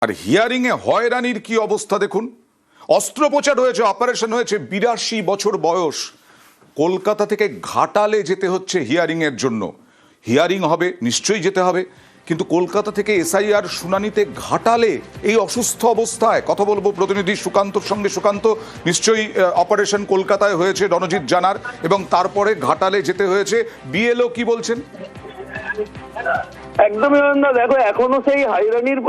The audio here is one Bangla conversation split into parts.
আর হিয়ারিং এ হয়রানির কি অবস্থা দেখুন। অস্ত্রোপচার হয়েছে, অপারেশন হয়েছে, 82 বছর বয়স। কলকাতা থেকে ঘাটালে যেতে হচ্ছে হিয়ারিং এর জন্য। হিয়ারিং হবে, নিশ্চয়ই যেতে হবে, কিন্তু কলকাতা থেকে এসআইআর শুনানিতে ঘাটালে এই অসুস্থ অবস্থায়। কথা বলবো প্রতিনিধি সুকান্তর সঙ্গে। সুকান্ত, নিশ্চয়ই অপারেশন কলকাতায় হয়েছে রণজিৎ জানার, এবং তারপরে ঘাটালে যেতে হয়েছে। বিএলও কি বলছেন? একদমই না, দেখো এখনো সেই হাইরানির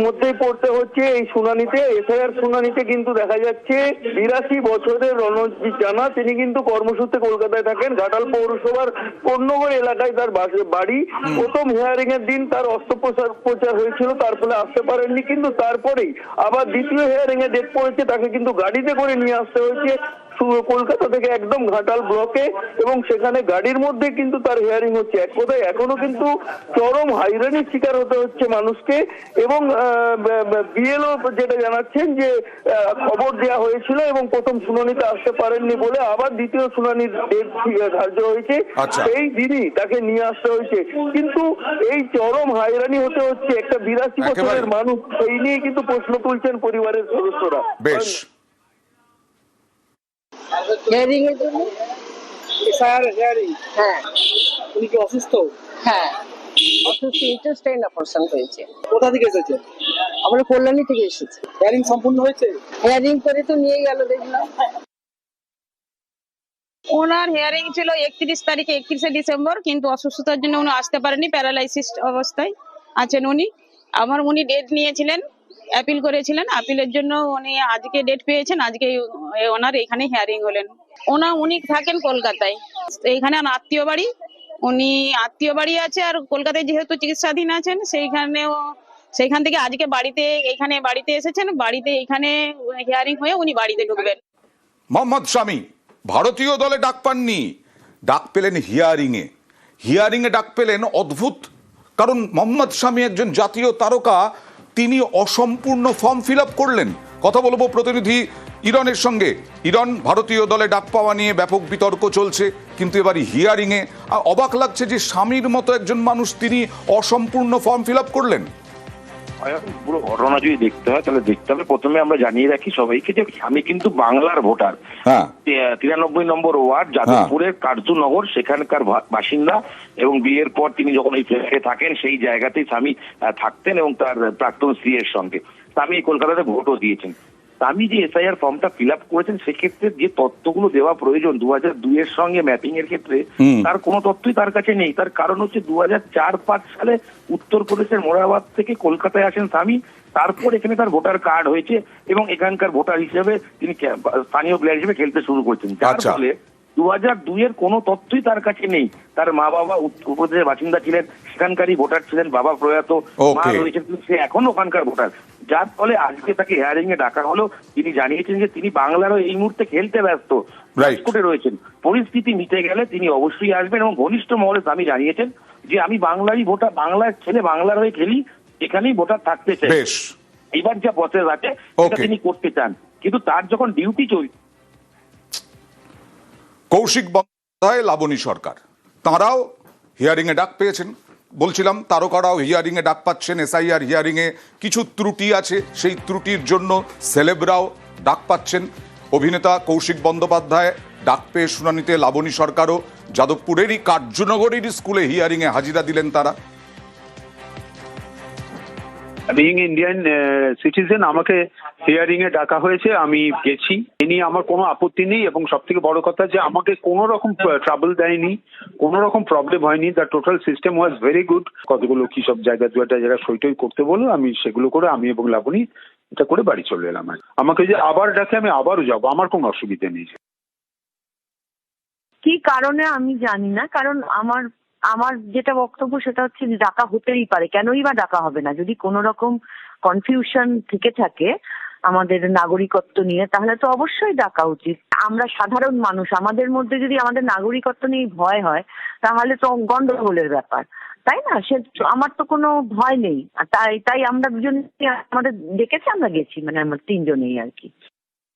মধ্যেই পড়তে হচ্ছে। এই শুনানিতে, এসআইআর শুনানিতে কিন্তু দেখা যাচ্ছে 82 বছরের রণজিৎ জানা, তিনি কিন্তু কর্মসূত্রে কলকাতায় থাকেন। ঘাটাল পৌরসভার পণ্যগড় এলাকায় তার বাড়ি। প্রথম হিয়ারিং এর দিন তার অস্ত্রোপচার হয়েছিল, তার ফলে আসতে পারেননি, কিন্তু তারপরেই আবার দ্বিতীয় হিয়ারিং এ ডেট পড়েছে, তাকে কিন্তু গাড়িতে করে নিয়ে আসতে হয়েছে কলকাতা থেকে একদম ঘাটাল ব্লকে, এবং সেখানে গাড়ির মধ্যে কিন্তু তার হিয়ারিং হচ্ছে। এক কথায় এখনো কিন্তু চরম হাইরানির শিকার হতে হচ্ছে মানুষকে। এবং বিএলও যেটা জানাচ্ছেন যে খবর দেওয়া হয়েছিল এবং প্রথম শুনানিতে আসতে পারেননি বলে আবার দ্বিতীয় শুনানির ডেট ধার্য হয়েছে, সেই দিনই তাকে নিয়ে আসতে হয়েছে। কিন্তু এই চরম হাইরানি হতে হচ্ছে একটা 82 বছরের মানুষ, সেই নিয়ে কিন্তু প্রশ্ন তুলছেন পরিবারের সদস্যরা। বেশ, হিয়ারিং এর জন্য এসআইআর হিয়ারিং। হ্যাঁ। উনি কি অসুস্থ? হ্যাঁ, অসুস্থ ইন্টেস্টাইন অপারেশন হয়েছে। কোথা থেকে এসেছে? আমরা কল্যাণী থেকে এসেছি। হিয়ারিং সম্পূর্ণ হয়েছে? হিয়ারিং করে তো নিয়ে গেল, দেখলাম। ওনার হিয়ারিং ছিল 31 তারিখে, 31শে ডিসেম্বর, কিন্তু অসুস্থতার জন্য উনি আসতে পারেনি, প্যারালাইসিস অবস্থায় আছেন উনি। উনি ডেট নিয়েছিলেন, অ্যাপিল করেছিলেন, আপিলের জন্য উনি আজকে ডেট পেয়েছেন। আজকে ওনার এখানে হিয়ারিং হলেন। উনি থাকেন কলকাতায়, এইখানে আত্মীয় বাড়ি, উনি আত্মীয় বাড়ি আছে, আর কলকাতায় যেহেতু চিকিৎসাধীন আছেন সেইখান থেকে আজকে বাড়িতে এসেছেন। বাড়িতে এখানে হিয়ারিং হয়ে উনি বাড়িতে ঢুকবেন। মোহাম্মদ শামী ভারতীয় দলে ডাক পাননি, ডাক পেলেন হিয়ারিং এ। হিয়ারিং এ ডাক পেলেন অদ্ভুত, কারণ মোহাম্মদ শামী একজন জাতীয় তারকা, তিনি অসম্পূর্ণ ফর্ম ফিল আপ করলেন। কথা বলবো প্রতিনিধি ইরনের সঙ্গে। ইরন, ভারতীয় দলে ডাক পাওয়া নিয়ে ব্যাপক বিতর্ক চলছে, কিন্তু এবার হিয়ারিং এ অবাক লাগছে যে স্বামীর মতো একজন মানুষ, তিনি অসম্পূর্ণ ফর্ম ফিল আপ করলেন। পুরো ঘটনা যদি দেখতে হয় তাহলে দেখতে হবে, প্রথমে আমরা জানিয়ে রাখি সবাইকে যে আমি কিন্তু বাংলার ভোটার। 93 নম্বর ওয়ার্ড যাদবপুরের কার্যনগর, সেখানকার বাসিন্দা, এবং বিয়ের পর তিনি যখন এই ফ্ল্যাটে থাকেন সেই জায়গাতেই স্বামী থাকতেন এবং তার প্রাক্তন স্ত্রী এর সঙ্গে। স্বামী কলকাতাতে ভোটও দিয়েছেন। স্বামী যে এসআইআর ফর্মটা ফিল আপ করেছেন, সেক্ষেত্রে যে তথ্যগুলো দেওয়া প্রয়োজন 2002 এর সঙ্গে ম্যাপিং এর ক্ষেত্রে, তার কোনো তথ্যই তার কাছে নেই। তার কারণ হচ্ছে 2004-05 সালে উত্তরপ্রদেশের মোরাদাবাদ থেকে কলকাতায় আসেন স্বামী, তারপর এখানে তার ভোটার কার্ড হয়েছে এবং এখানকার ভোটার হিসেবে তিনি স্থানীয় প্লেয়ার হিসেবে খেলতে শুরু করছেন। যার ফলে 2002 এর কোনো তথ্যই তার কাছে নেই। তার মা বাবা উত্তরপ্রদেশের বাসিন্দা ছিলেন, সেখানকারই ভোটার ছিলেন, বাবা প্রয়াত, মা রয়েছেন, সে এখন ওখানকার ভোটার। যার ফলে আজকে তাকে হিয়ারিং এ ডাকা হলো। তিনি জানিয়েছেন যে তিনি বাংলারও এই মুহূর্তে খেলতে ব্যস্ত, রাজকোটে রয়েছেন। পরিস্থিতি মিটে গেলে তিনি অবশ্যই আসবেন, এবং ঘনিষ্ঠ মহলে স্বামী জানিয়েছেন যে আমি বাংলারই ভোটার, বাংলার ছেলে, বাংলার হয়ে খেলি, এখানেই ভোটার থাকতে চাই। এবার যা প্রসেস আছে সেটা তিনি করতে চান, কিন্তু তার যখন ডিউটি চলছে। কৌশিক বন্দ্যোপাধ্যায়, লাবণী সরকার, তাঁরাও হিয়ারিং এ ডাক পেয়েছেন। বলছিলাম তারকারাও হিয়ারিং এ ডাক পাচ্ছেন। এসআইআর হিয়ারিং এ কিছু ত্রুটি আছে, সেই ত্রুটির জন্য সেলেবরাও ডাক পাচ্ছেন। অভিনেতা কৌশিক বন্দ্যোপাধ্যায় ডাক পেয়ে শুনানিতে, লাবণী সরকারও যাদবপুরেরই কার্যনগরেরই স্কুলে হিয়ারিং এ হাজিরা দিলেন তারা। বিইং ইন্ডিয়ান সিটিজেন, আমাকে হিয়ারিং এ ডাকা হয়েছে, আমি গেছি। এ নিয়ে আমার কোনো আপত্তি নেই, এবং সব থেকে বড় কথা যে আমাকে কোনো রকম ট্রাবল দেয়নি, কোনো রকম প্রবলেম হয়নি। The total system was very good. কতগুলো কি সব জায়গায় 2-1টা জায়গা সইটই করতে বলো, আমি সেগুলো করে আমি এবং লাবণী এটা করে বাড়ি চলে এলাম। আমাকে যে আবার ডাকে আমি আবারও যাবো, আমার কোনো অসুবিধা নেই। কি কারণে আমি জানি না, কারণ আমার যেটা বক্তব্য সেটা হচ্ছে ডাকা হতেই পারে, কেনই বা ডাকা হবে না? যদি কোনো রকম কনফিউশন থেকে থাকে আমাদের নাগরিকত্ব নিয়ে, তাহলে তো অবশ্যই ডাকা উচিত। আমরা সাধারণ মানুষ, আমাদের মধ্যে যদি আমাদের নাগরিকত্ব নিয়ে ভয় হয়, তাহলে তো গন্ডগোলের ব্যাপার, তাই না? আমার তো কোনো ভয় নেই। তাই আমরা দুজন আমাদের ডেকেছে, আমরা গেছি, মানে আমরা তিনজনেই আর কি।